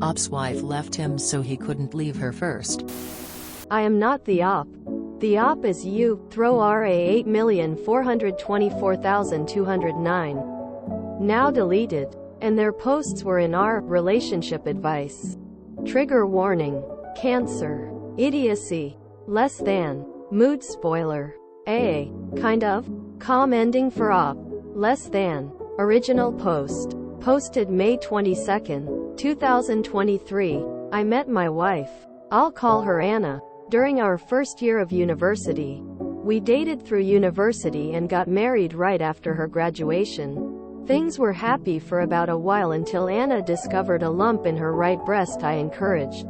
Op's wife left him so he couldn't leave her first. I am not the op. The op is you. Throw RA 8,424,209. Now deleted. And their posts were in our relationship advice. Trigger warning. Cancer. Idiocy. Less than. Mood spoiler. A. Kind of. Calm ending for op. Less than. Original post. Posted May 22, 2023. I met my wife. I'll call her Anna. During our first year of university. We dated through university and got married right after her graduation. Things were happy for about a while until Anna discovered a lump in her right breast. I encouraged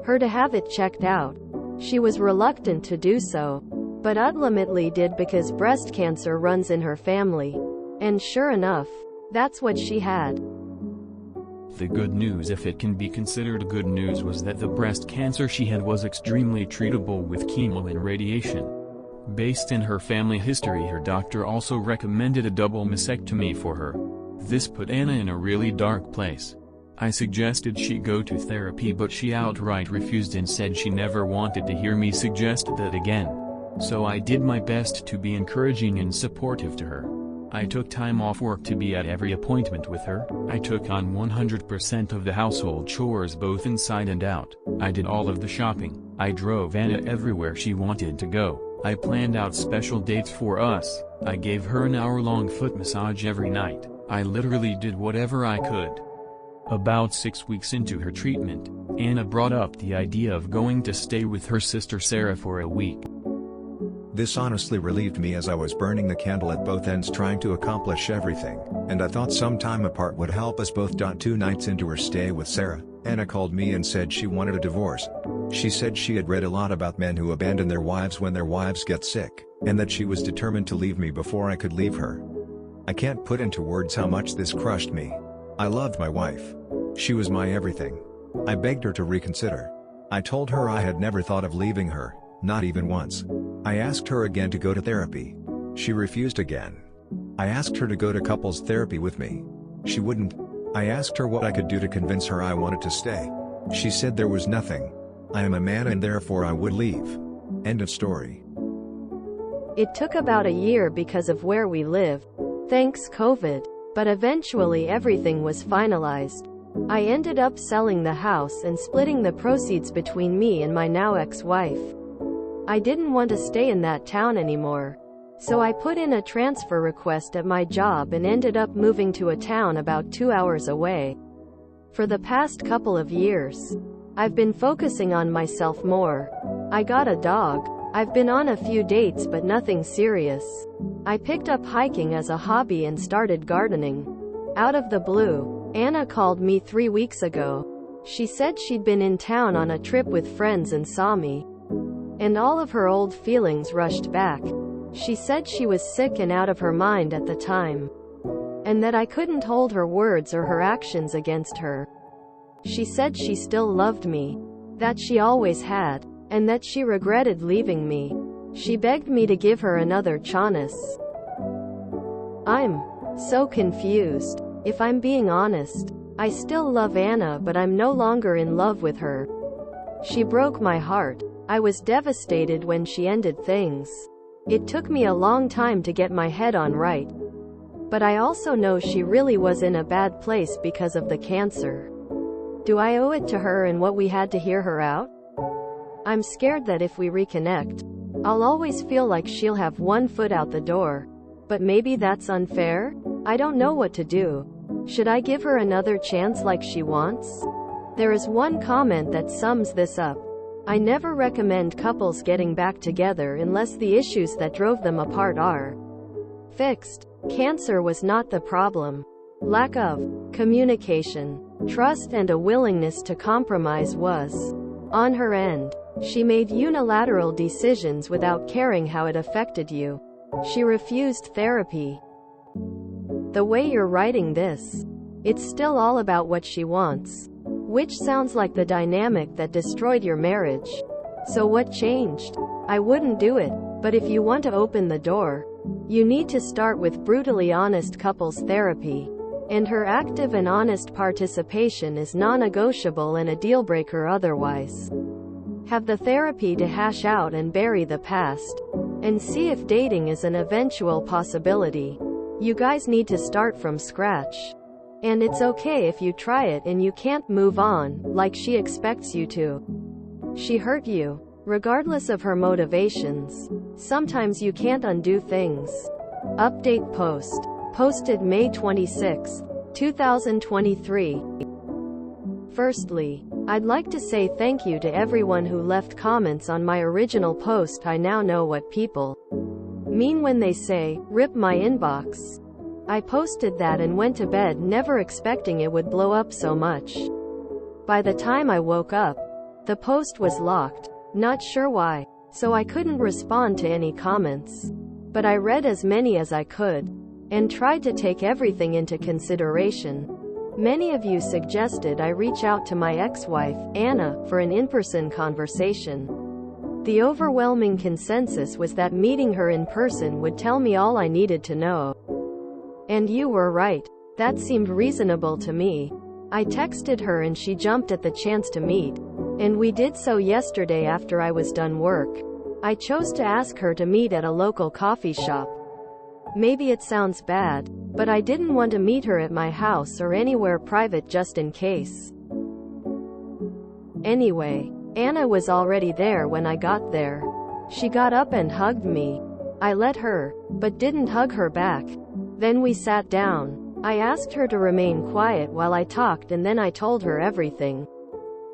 her to have it checked out. She was reluctant to do so, but ultimately did because breast cancer runs in her family. And sure enough, that's what she had. The good news, if it can be considered good news, was that the breast cancer she had was extremely treatable with chemo and radiation. Based in her family history, her doctor also recommended a double mastectomy for her. This put Anna in a really dark place. I suggested she go to therapy, but she outright refused and said she never wanted to hear me suggest that again. So I did my best to be encouraging and supportive to her. I took time off work to be at every appointment with her. I took on 100% of the household chores, both inside and out. I did all of the shopping. I drove Anna everywhere she wanted to go. I planned out special dates for us. I gave her an hour-long foot massage every night. I literally did whatever I could. About 6 weeks into her treatment, Anna brought up the idea of going to stay with her sister Sarah for a week. This honestly relieved me, as I was burning the candle at both ends trying to accomplish everything, and I thought some time apart would help us both. 2 nights into her stay with Sarah, Anna called me and said she wanted a divorce. She said she had read a lot about men who abandon their wives when their wives get sick, and that she was determined to leave me before I could leave her. I can't put into words how much this crushed me. I loved my wife. She was my everything. I begged her to reconsider. I told her I had never thought of leaving her, not even once. I asked her again to go to therapy. She refused again. I asked her to go to couples therapy with me. She wouldn't. I asked her what I could do to convince her I wanted to stay. She said there was nothing. I am a man and therefore I would leave. End of story. It took about a year because of where we live. Thanks COVID. But eventually everything was finalized. I ended up selling the house and splitting the proceeds between me and my now ex-wife. I didn't want to stay in that town anymore. So I put in a transfer request at my job and ended up moving to a town about 2 hours away. For the past couple of years, I've been focusing on myself more. I got a dog. I've been on a few dates but nothing serious. I picked up hiking as a hobby and started gardening. Out of the blue, Anna called me 3 weeks ago. She said she'd been in town on a trip with friends and saw me. And all of her old feelings rushed back. She said she was sick and out of her mind at the time. And that I couldn't hold her words or her actions against her. She said she still loved me. That she always had. And that she regretted leaving me. She begged me to give her another chance. I'm so confused. If I'm being honest, I still love Anna, but I'm no longer in love with her. She broke my heart. I was devastated when she ended things. It took me a long time to get my head on right. But I also know she really was in a bad place because of the cancer. Do I owe it to her and what we had to hear her out? I'm scared that if we reconnect, I'll always feel like she'll have one foot out the door. But maybe that's unfair? I don't know what to do. Should I give her another chance like she wants? There is one comment that sums this up. I never recommend couples getting back together unless the issues that drove them apart are fixed. Cancer was not the problem. Lack of communication, trust, and a willingness to compromise was. On her end, she made unilateral decisions without caring how it affected you. She refused therapy. The way you're writing this, it's still all about what she wants. Which sounds like the dynamic that destroyed your marriage. So what changed? I wouldn't do it, but if you want to open the door, you need to start with brutally honest couples therapy. and her active and honest participation is non-negotiable and a deal-breaker otherwise. Have the therapy to hash out and bury the past, and see if dating is an eventual possibility. You guys need to start from scratch. And it's okay if you try it and you can't move on, like she expects you to. She hurt you. Regardless of her motivations, sometimes you can't undo things. Update post. Posted May 26, 2023. Firstly, I'd like to say thank you to everyone who left comments on my original post. I now know what people mean when they say, "Rip my inbox." I posted that and went to bed never expecting it would blow up so much. By the time I woke up, the post was locked. Not sure why, so I couldn't respond to any comments. But I read as many as I could, and tried to take everything into consideration. Many of you suggested I reach out to my ex-wife, Anna, for an in-person conversation. The overwhelming consensus was that meeting her in person would tell me all I needed to know. And you were right. That seemed reasonable to me. I texted her and she jumped at the chance to meet. And we did so yesterday after I was done work. I chose to ask her to meet at a local coffee shop. Maybe it sounds bad, but I didn't want to meet her at my house or anywhere private just in case. Anyway, Anna was already there when I got there. She got up and hugged me. I let her, but didn't hug her back. Then we sat down. I asked her to remain quiet while I talked and then I told her everything.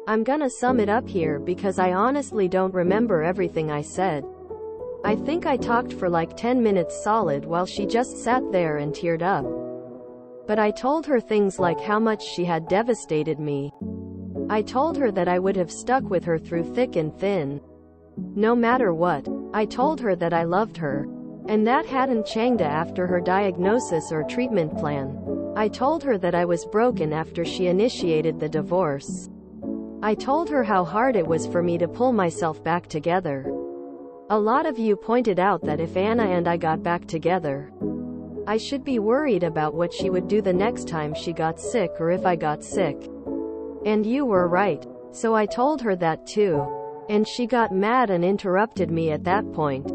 I'm gonna sum it up here because I honestly don't remember everything I said. I think I talked for like 10 minutes solid while she just sat there and teared up. But I told her things like how much she had devastated me. I told her that I would have stuck with her through thick and thin. No matter what. I told her that I loved her. And that hadn't changed after her diagnosis or treatment plan. I told her that I was broken after she initiated the divorce. I told her how hard it was for me to pull myself back together. A lot of you pointed out that if Anna and I got back together, I should be worried about what she would do the next time she got sick or if I got sick. And you were right. So I told her that too. And she got mad and interrupted me at that point.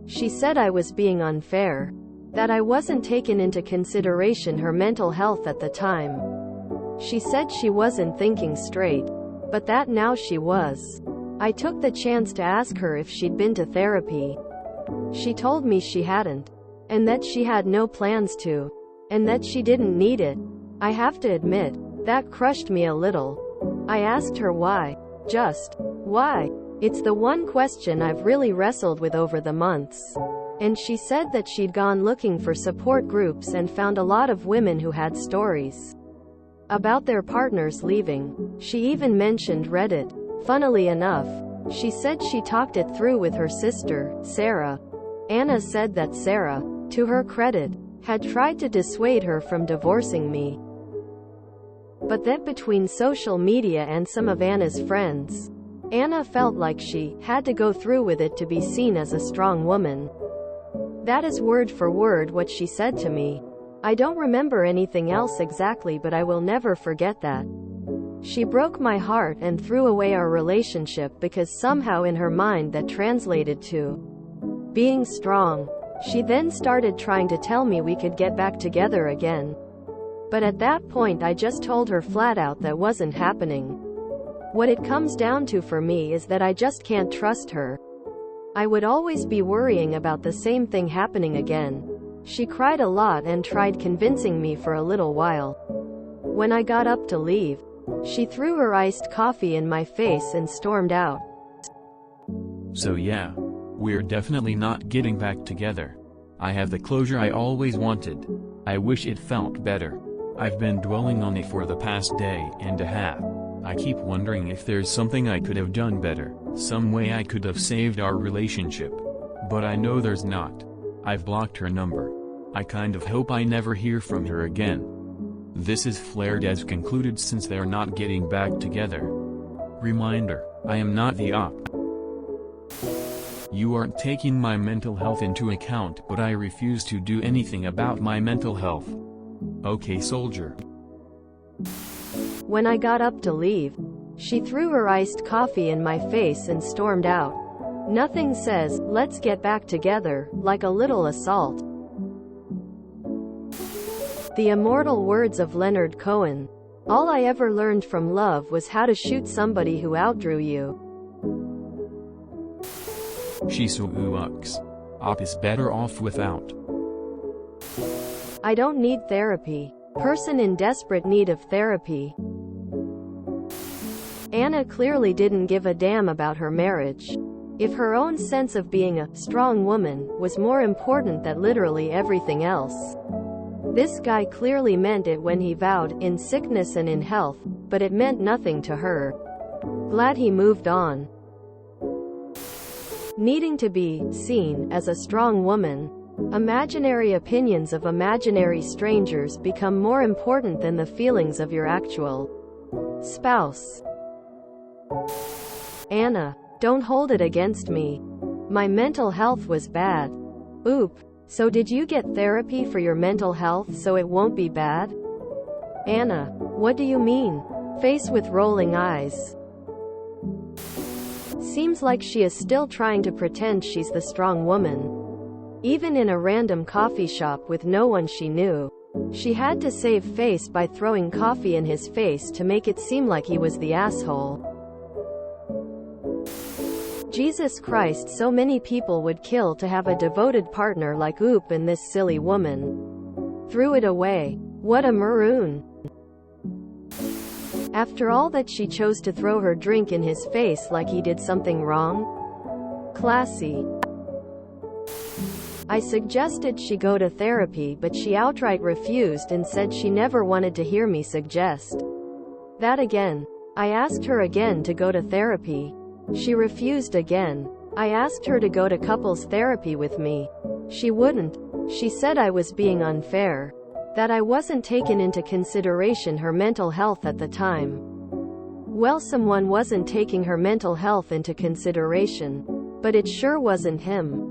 She said I was being unfair, that I wasn't taking into consideration her mental health at the time. She said she wasn't thinking straight, but that now she was. I took the chance to ask her if she'd been to therapy. She told me she hadn't, and that she had no plans to, and that she didn't need it. I have to admit, that crushed me a little. I asked her why. Just, why? It's the one question I've really wrestled with over the months. And she said that she'd gone looking for support groups and found a lot of women who had stories about their partners leaving. She even mentioned Reddit. Funnily enough, she said she talked it through with her sister, Sarah. Anna said that Sarah, to her credit, had tried to dissuade her from divorcing me. But that between social media and some of Anna's friends, Anna felt like she had to go through with it to be seen as a strong woman. That is word for word what she said to me. I don't remember anything else exactly, but I will never forget that. She broke my heart and threw away our relationship because somehow in her mind that translated to being strong. She then started trying to tell me we could get back together again. But at that point I just told her flat out that wasn't happening. What it comes down to for me is that I just can't trust her. I would always be worrying about the same thing happening again. She cried a lot and tried convincing me for a little while. When I got up to leave, she threw her iced coffee in my face and stormed out. So yeah, we're definitely not getting back together. I have the closure I always wanted. I wish it felt better. I've been dwelling on it for the past day and a half. I keep wondering if there's something I could have done better, some way I could have saved our relationship. But I know there's not. I've blocked her number. I kind of hope I never hear from her again. This is flared as concluded since they're not getting back together. Reminder, I am not the op. You aren't taking my mental health into account, but I refuse to do anything about my mental health. Okay, soldier. When I got up to leave, she threw her iced coffee in my face and stormed out. Nothing says, "Let's get back together," like a little assault. The immortal words of Leonard Cohen. All I ever learned from love was how to shoot somebody who outdrew you. She sucks. Op is better off without. I don't need therapy. Person in desperate need of therapy. Anna clearly didn't give a damn about her marriage. If her own sense of being a strong woman was more important than literally everything else. This guy clearly meant it when he vowed, in sickness and in health, but it meant nothing to her. Glad he moved on. Needing to be seen as a strong woman. Imaginary opinions of imaginary strangers become more important than the feelings of your actual spouse. Anna, don't hold it against me. My mental health was bad. Oop. So did you get therapy for your mental health so it won't be bad? Anna, what do you mean? Face with rolling eyes. Seems like she is still trying to pretend she's the strong woman. Even in a random coffee shop with no one she knew. She had to save face by throwing coffee in his face to make it seem like he was the asshole. Jesus Christ, so many people would kill to have a devoted partner like Oop, and this silly woman threw it away. What a maroon. After all that, she chose to throw her drink in his face like he did something wrong? Classy. I suggested she go to therapy, but she outright refused and said she never wanted to hear me suggest that again. I asked her again to go to therapy. She refused again. I asked her to go to couples therapy with me. She wouldn't. She said I was being unfair. That I wasn't taking into consideration her mental health at the time. Well, someone wasn't taking her mental health into consideration. But it sure wasn't him.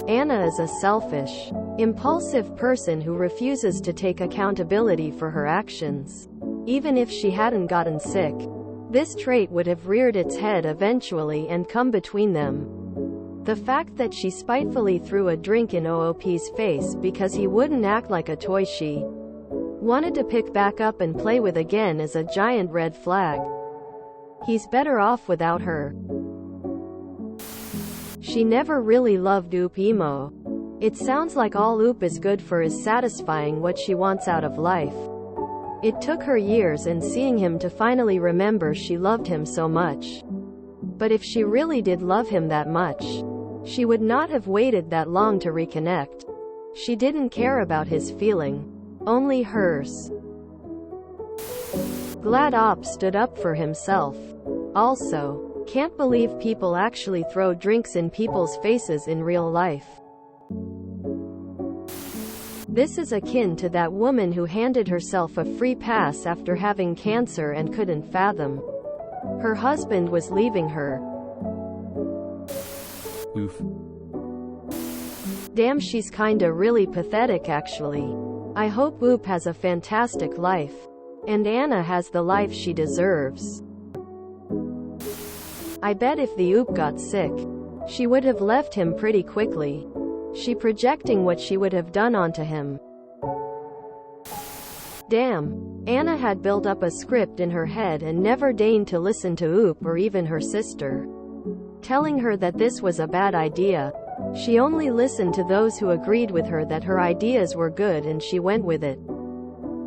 Anna is a selfish, impulsive person who refuses to take accountability for her actions. Even if she hadn't gotten sick. This trait would have reared its head eventually and come between them. The fact that she spitefully threw a drink in OOP's face because he wouldn't act like a toy she wanted to pick back up and play with again is a giant red flag. He's better off without her. She never really loved Oop emo. It sounds like all Oop is good for is satisfying what she wants out of life. It took her years and seeing him to finally remember she loved him so much. But if she really did love him that much, she would not have waited that long to reconnect. She didn't care about his feeling, only hers. Glad Op stood up for himself. Also, can't believe people actually throw drinks in people's faces in real life. This is akin to that woman who handed herself a free pass after having cancer and couldn't fathom her husband was leaving her. Oof. Damn, she's kinda really pathetic actually. I hope Oop has a fantastic life. And Anna has the life she deserves. I bet if the Oop got sick, she would have left him pretty quickly. She projecting what she would have done onto him. Damn. Anna had built up a script in her head and never deigned to listen to Oop or even her sister, telling her that this was a bad idea. She only listened to those who agreed with her that her ideas were good and she went with it.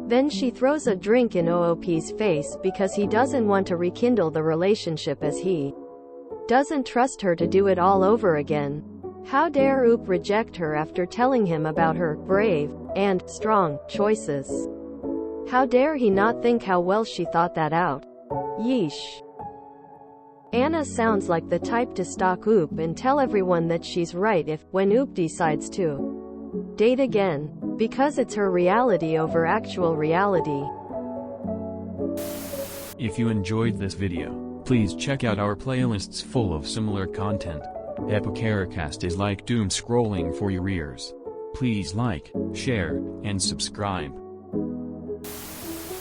Then she throws a drink in OOP's face because he doesn't want to rekindle the relationship as he doesn't trust her to do it all over again. How dare Oop reject her after telling him about her brave and strong choices? How dare he not think how well she thought that out? Yeesh. Anna sounds like the type to stalk Oop and tell everyone that she's right when Oop decides to date again. Because it's her reality over actual reality. If you enjoyed this video, please check out our playlists full of similar content. Epicaricast is like doom scrolling for your ears. Please like, share, and subscribe.